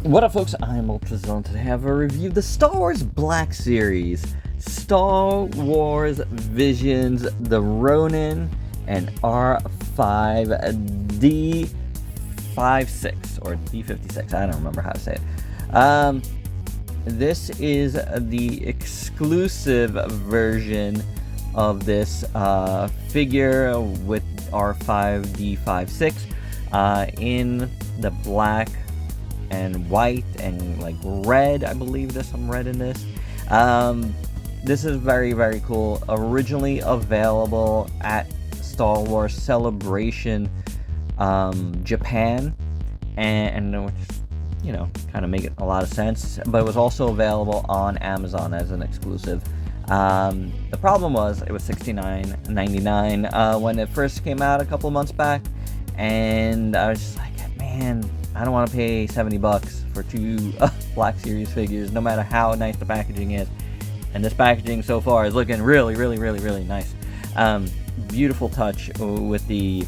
What up, folks? I'm Ultrazillatoys. Today I have a review of the Star Wars Black Series. Star Wars Visions, the Ronin and R5-D56, or D56, I don't remember how to say it. This is the exclusive version of this figure with R5-D56 in the black and white and like red. I believe there's some red in this. This is very, very cool. Originally available at Star Wars Celebration Japan, and which, you know, kind of make it a lot of sense, but it was also available on Amazon as an exclusive. The problem was it was $69.99 when it first came out a couple of months back, and I was just like, man, I don't want to pay $70 for two Black Series figures, no matter how nice the packaging is. And this packaging so far is looking really, really, really, really nice. Beautiful touch with the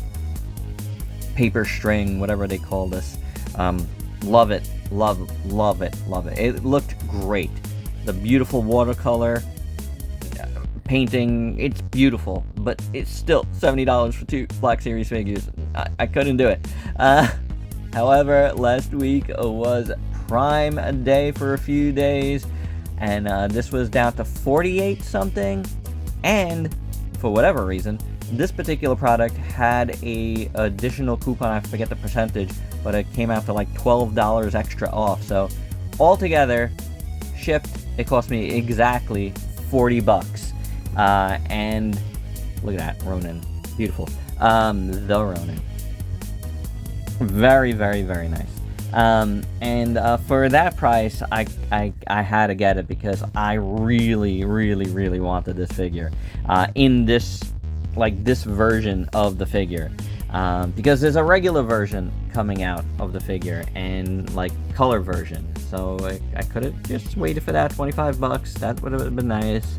paper string, whatever they call this. Love it, love it. It looked great. The beautiful watercolor painting, it's beautiful, but it's still $70 for two Black Series figures. I couldn't do it. However, last week was Prime Day for a few days, and this was down to 48 something, and for whatever reason, this particular product had a additional coupon. I forget the percentage, but it came out to like $12 extra off. So altogether, shipped, it cost me exactly $40. And look at that, Ronin, beautiful. The Ronin, very, very, very nice. And for that price, I had to get it because I really, really, really wanted this figure in this, like, this version of the figure, because there's a regular version coming out of the figure and like color version. So I could have just waited for that. $25, that would have been nice.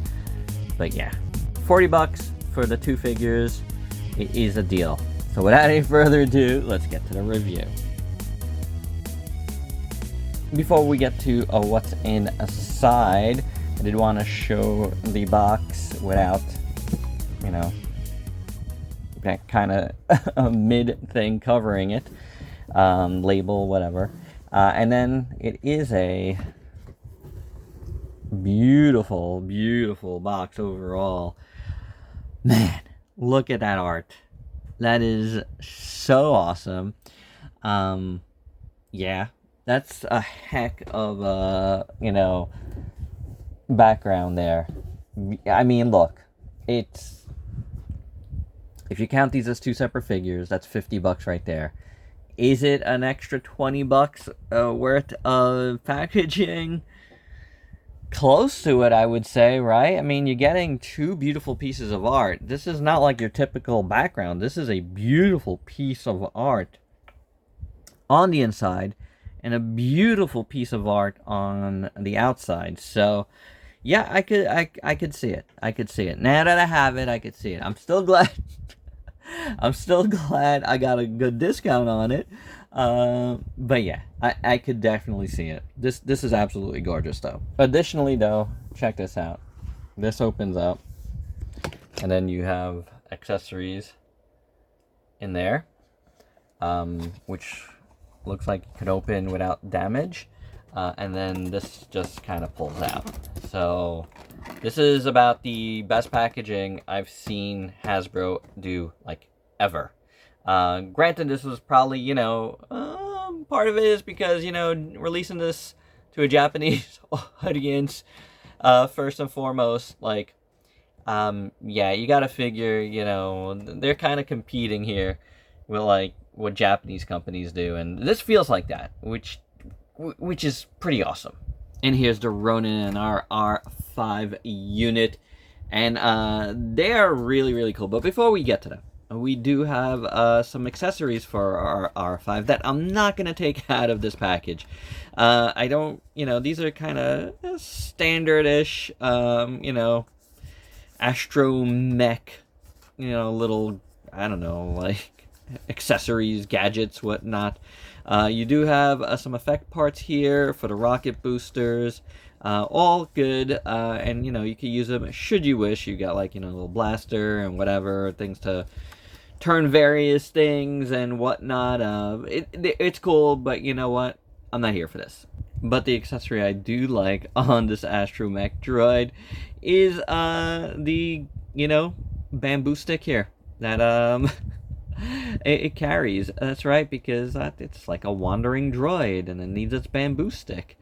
But yeah, $40 for the two figures is a deal. So without any further ado, let's get to the review. Before we get to what's inside, I did want to show the box without, you know, that kind of a mid thing covering it, label, whatever. And then it is a beautiful, beautiful box overall. Man, look at that art. That is so awesome. Yeah, that's a heck of a, you know, background there. I mean, look, it's, if you count these as two separate figures, that's $50 right there. Is it an extra $20 worth of packaging? Close to it, I would say, right? I mean, you're getting two beautiful pieces of art. This is not like your typical background. This is a beautiful piece of art on the inside and a beautiful piece of art on the outside. So yeah, I could see it. I could see it. Now that I have it, I could see it. I'm still glad I'm still glad I got a good discount on it. But yeah, I could definitely see it. This is absolutely gorgeous, though. Additionally, though, check this out. This opens up, and then you have accessories in there, which looks like it could open without damage. And then this just kind of pulls out. So this is about the best packaging I've seen Hasbro do, like, ever. Granted, this was probably, you know, part of it is because, you know, releasing this to a Japanese audience, first and foremost, like, yeah, you gotta figure, you know, they're kind of competing here with, like, what Japanese companies do, and this feels like that, which is pretty awesome. And here's the Ronin and R5 unit, and they are really, really cool. But before we get to them, we do have some accessories for our R5 that I'm not going to take out of this package. I don't, you know, these are kind of standard-ish, you know, astromech, you know, little, I don't know, like, accessories, gadgets, whatnot. You do have some effect parts here for the rocket boosters. All good, and you know, you can use them should you wish. You got like, you know, a little blaster and whatever, things to turn various things and whatnot. It's cool, but you know what? I'm not here for this. But the accessory I do like on this astromech droid is the, you know, bamboo stick here that it carries. That's right, because it's like a wandering droid and it needs its bamboo stick.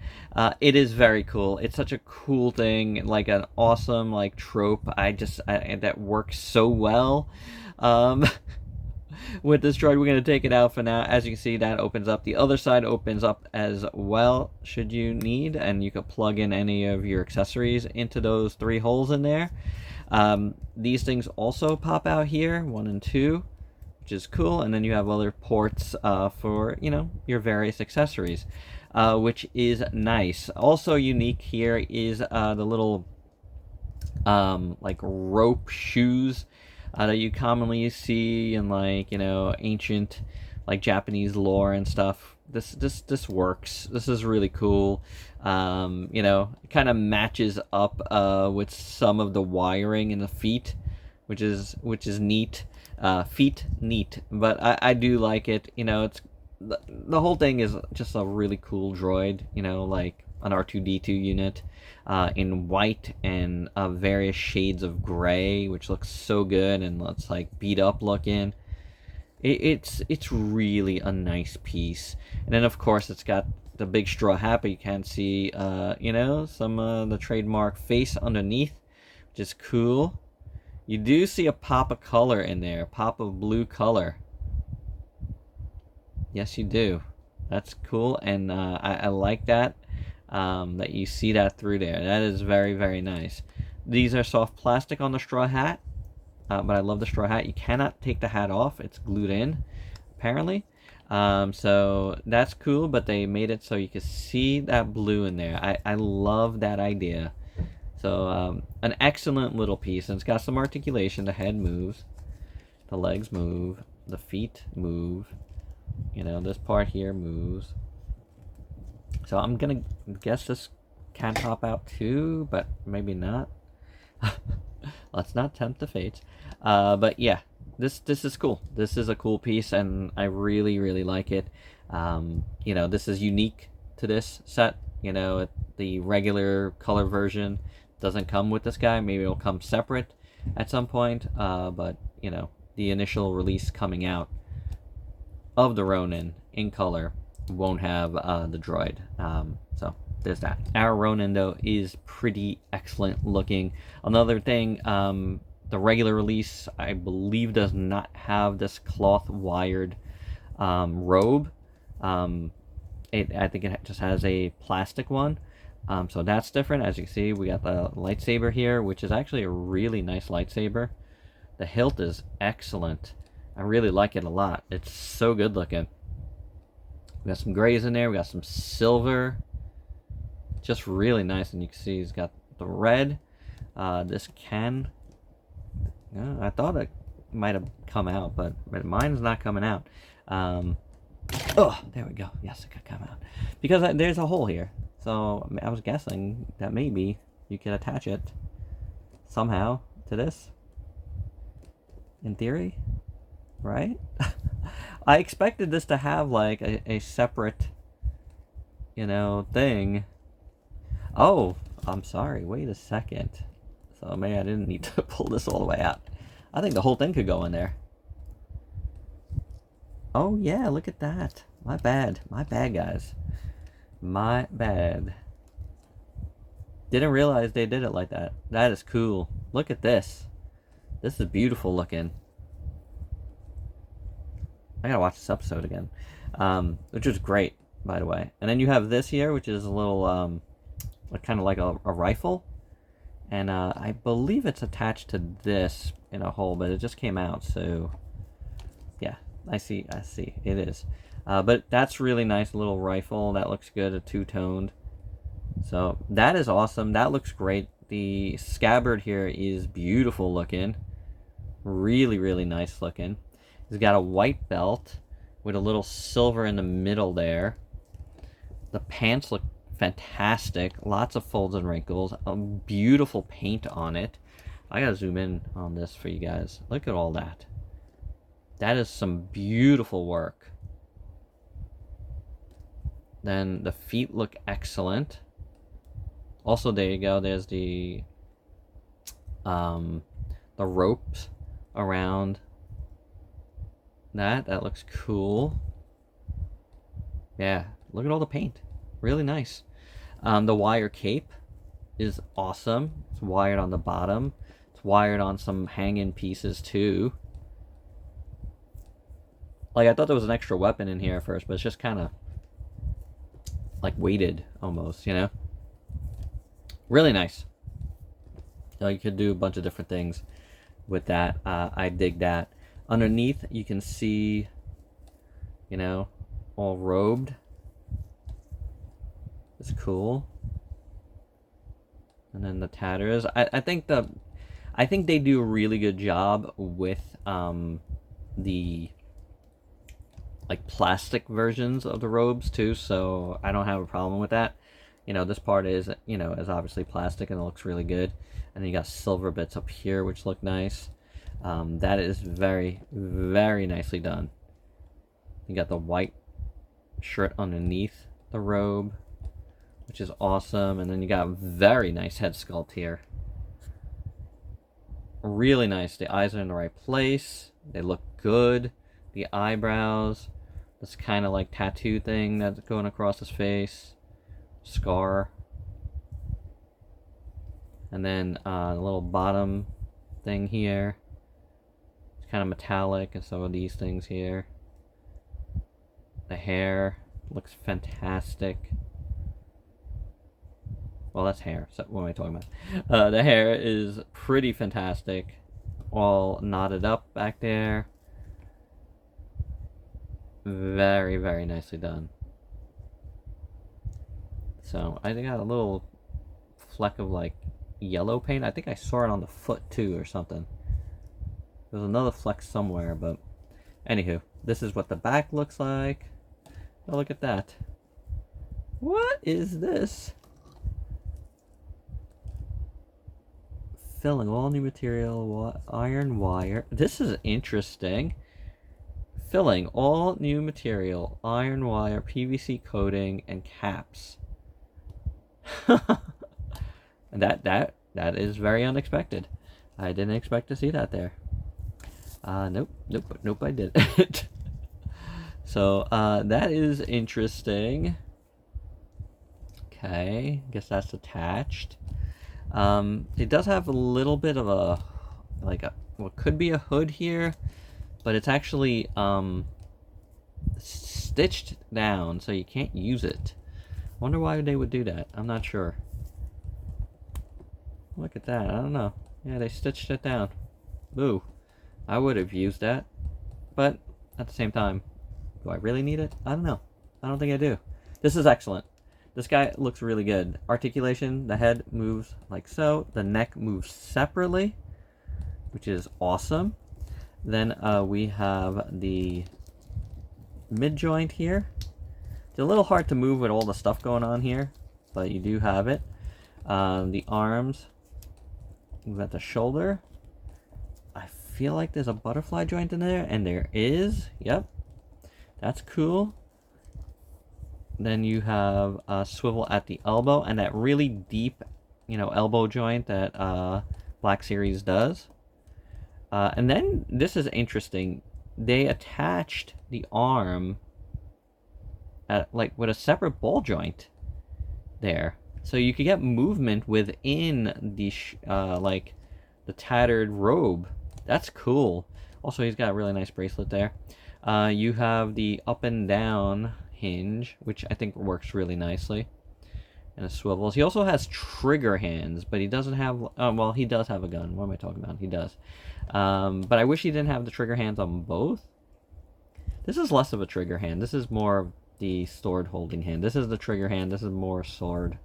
It is very cool. It's such a cool thing, like an awesome like trope. That works so well. With this droid, we're going to take it out for now. As you can see, that opens up. The other side opens up as well, should you need, and you can plug in any of your accessories into those 3 holes in there. These things also pop out here, 1 and 2, which is cool, and then you have other ports for, you know, your various accessories, which is nice. Also unique here is the little like rope shoes that you commonly see in, like, you know, ancient like Japanese lore and stuff. This works. This is really cool. You know, it kind of matches up with some of the wiring in the feet, which is neat. Feet neat, but I do like it. You know, it's the whole thing is just a really cool droid. You know, like an R2-D2 unit in white and various shades of gray, which looks so good and looks like beat up looking. It's really a nice piece. And then of course it's got the big straw hat, but you can see you know, some the trademark face underneath, which is cool. You do see a pop of color in there, a pop of blue color. Yes, you do. That's cool, and I like that. That you see that through there. That is very, very nice. These are soft plastic on the straw hat, but I love the straw hat. You cannot take the hat off. It's glued in, apparently. So that's cool, but they made it so you can see that blue in there. I love that idea. So an excellent little piece, and it's got some articulation. The head moves, the legs move, the feet move. You know, this part here moves. So I'm gonna guess this can pop out too, but maybe not. Let's not tempt the fates. But yeah, this is cool. This is a cool piece, and I really, really like it. You know, this is unique to this set. You know, the regular color version doesn't come with this guy. Maybe it'll come separate at some point. But you know, the initial release coming out of the Ronin in color won't have the droid. So there's that. Our Ronin though is pretty excellent looking. Another thing, the regular release I believe does not have this cloth wired robe. I think it just has a plastic one. So that's different. As you can see, we got the lightsaber here, which is actually a really nice lightsaber. The hilt is excellent. I really like it a lot. It's so good looking. We got some grays in there. We got some silver. Just really nice. And you can see he's got the red. This can... I thought it might have come out, but mine's not coming out. Oh, there we go. Yes, it could come out. Because there's a hole here. So I was guessing that maybe you could attach it somehow to this. In theory. Right? I expected this to have like a separate, you know, thing. Oh, I'm sorry. Wait a second. So maybe I didn't need to pull this all the way out. I think the whole thing could go in there. Oh yeah, look at that. My bad. My bad, guys. My bad. Didn't realize they did it like that. That is cool. Look at this. This is beautiful looking. I gotta watch this episode again, which is great, by the way. And then you have this here, which is a little, kind of like a rifle, and I believe it's attached to this in a hole, but it just came out, so yeah, I see, it is. But that's really nice little rifle. That looks good, a two-toned. So that is awesome. That looks great. The scabbard here is beautiful looking, really, really nice looking. He's got a white belt, with a little silver in the middle there. The pants look fantastic. Lots of folds and wrinkles. A beautiful paint on it. I gotta zoom in on this for you guys. Look at all that. That is some beautiful work. Then the feet look excellent. Also, there you go. There's the ropes around that. That looks cool. Yeah, look at all the paint. Really nice. The wire cape is awesome. It's wired on the bottom. It's wired on some hanging pieces too. Like, I thought there was an extra weapon in here at first, but it's just kind of like weighted almost, you know? Really nice. You could do a bunch of different things with that. I dig that. Underneath, you can see, you know, all robed. It's cool. And then the tatters. I think they do a really good job with the like plastic versions of the robes too, so I don't have a problem with that. You know, this part is, you know, is obviously plastic and it looks really good. And then you got silver bits up here which look nice. That is very, very nicely done. You got the white shirt underneath the robe, which is awesome. And then you got a very nice head sculpt here. Really nice. The eyes are in the right place. They look good. The eyebrows, this kind of like tattoo thing that's going across his face. Scar. And then the little bottom thing here. It's kind of metallic, and so are these things here. The hair looks fantastic. Well, that's hair. So what am I talking about? The hair is pretty fantastic. All knotted up back there. Very, very nicely done. So I got a little fleck of like yellow paint. I think I saw it on the foot too or something. There's another fleck somewhere, but anywho, this is what the back looks like. Oh, look at that. What is this? Filling all new material, iron wire. This is interesting. Filling all new material, iron wire, PVC coating, and caps. And that is very unexpected. I didn't expect to see that there. Nope, I didn't. So that is interesting. Okay, guess that's attached. It does have a little bit of a what could be a hood here, but it's actually stitched down, so you can't use it. Wonder why they would do that. I'm not sure. Look at that. I don't know. Yeah, they stitched it down. Boo. I would have used that, but at the same time, do I really need it? I don't know. I don't think I do. This is excellent. This guy looks really good. Articulation, the head moves like so. The neck moves separately, which is awesome. Then we have the mid joint here. It's a little hard to move with all the stuff going on here, but you do have it. The arms move at the shoulder. I feel like there's a butterfly joint in there, and there is. Yep, that's cool. Then you have a swivel at the elbow and that really deep, you know, elbow joint that Black Series does. And then this is interesting. They attached the arm at like with a separate ball joint there, so you could get movement within the like the tattered robe. That's cool. Also, he's got a really nice bracelet there. You have the up and down hinge, which I think works really nicely, and it swivels. He also has trigger hands, but he doesn't have well, he does have a gun. What am I talking about? He does, but I wish he didn't have the trigger hands on both. This is less of a trigger hand. This is more of the sword holding hand. This is the trigger hand. This is more sword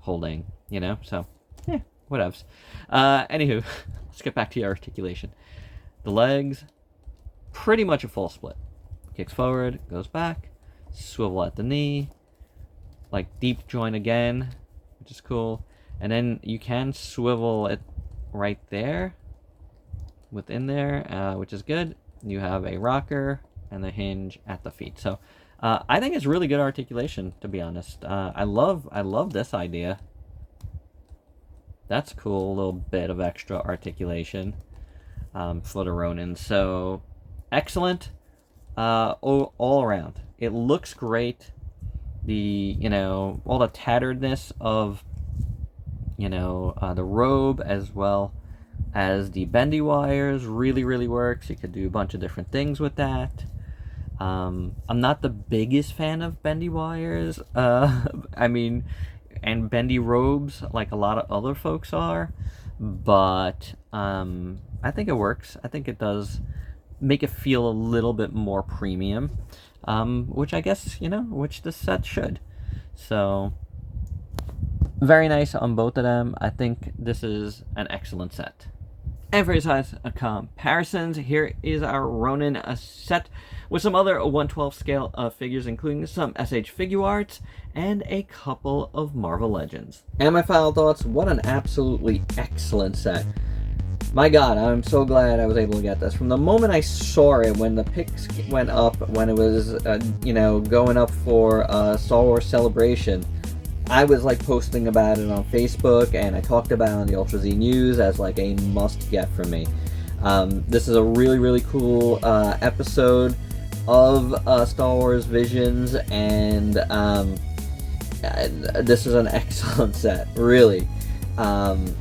holding, you know, so yeah, whatevs. Anywho, let's get back to your articulation. The legs, pretty much a full split. kicks forward, goes back, swivel at the knee, like deep joint again, which is cool. And then you can swivel it right there, within there, which is good. You have a rocker and the hinge at the feet. So I think it's really good articulation, to be honest. I love this idea. That's cool, a little bit of extra articulation for the Ronin. So excellent all around. It looks great. The, all the tatteredness of, the robe, as well as the bendy wires, really works. You could do a bunch of different things with that. I'm not the biggest fan of bendy wires. And bendy robes like a lot of other folks are, but I think it works. I think it does make it feel a little bit more premium, which I guess, which this set should. So very nice on both of them. I think this is an excellent set. And for your size comparisons, here is our Ronin set with some other 1/12 scale figures, including some SH Figure Arts and a couple of Marvel Legends. And my final thoughts, what an absolutely excellent set. My God, I'm so glad I was able to get this. From the moment I saw it, when the pics went up, when it was, going up for Star Wars Celebration, I was like posting about it on Facebook, and I talked about it on the Ultra Z News as like a must-get for me. This is a really cool episode of Star Wars Visions, and this is an excellent set, really. I'm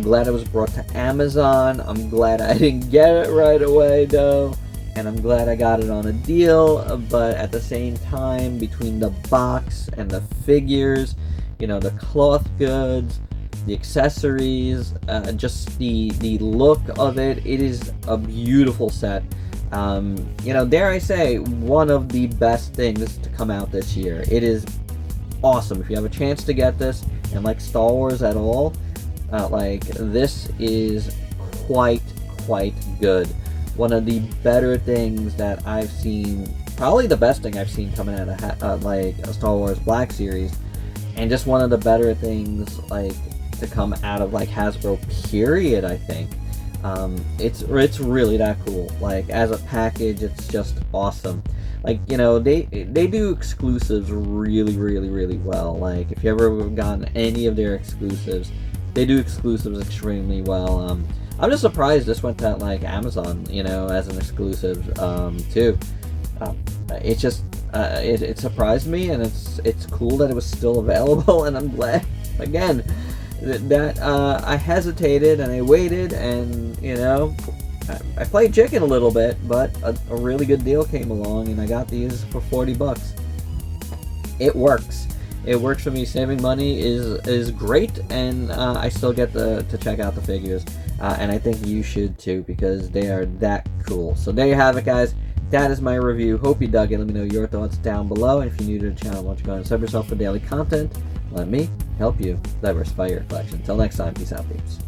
glad it was brought to Amazon. I'm glad I didn't get it right away, though. And I'm glad I got it on a deal, but at the same time, between the box and the figures, the cloth goods, the accessories, just the look of it, it is a beautiful set. Dare I say, one of the best things to come out this year. It is awesome. If you have a chance to get this and like Star Wars at all, this is quite good. One of the better things that I've seen, probably the best thing I've seen coming out of a Star Wars Black Series, and just one of the better things to come out of Hasbro period. I think it's really that cool. As a package, it's just awesome. They do exclusives really well. If you ever gotten any of their exclusives, they do exclusives extremely well. I'm just surprised this went to Amazon, as an exclusive too. It just it surprised me, and it's cool that it was still available, and I'm glad again that I hesitated and I waited, and I played chicken a little bit, but a really good deal came along, and I got these for $40. It works. It works for me. Saving money is great, and I still get to check out the figures. And I think you should too, because they are that cool. So there you have it, guys. That is my review. Hope you dug it. Let me know your thoughts down below. And if you're new to the channel, why don't you go and sub yourself for daily content. Let me help you diversify your collection. Until next time, peace out, peeps.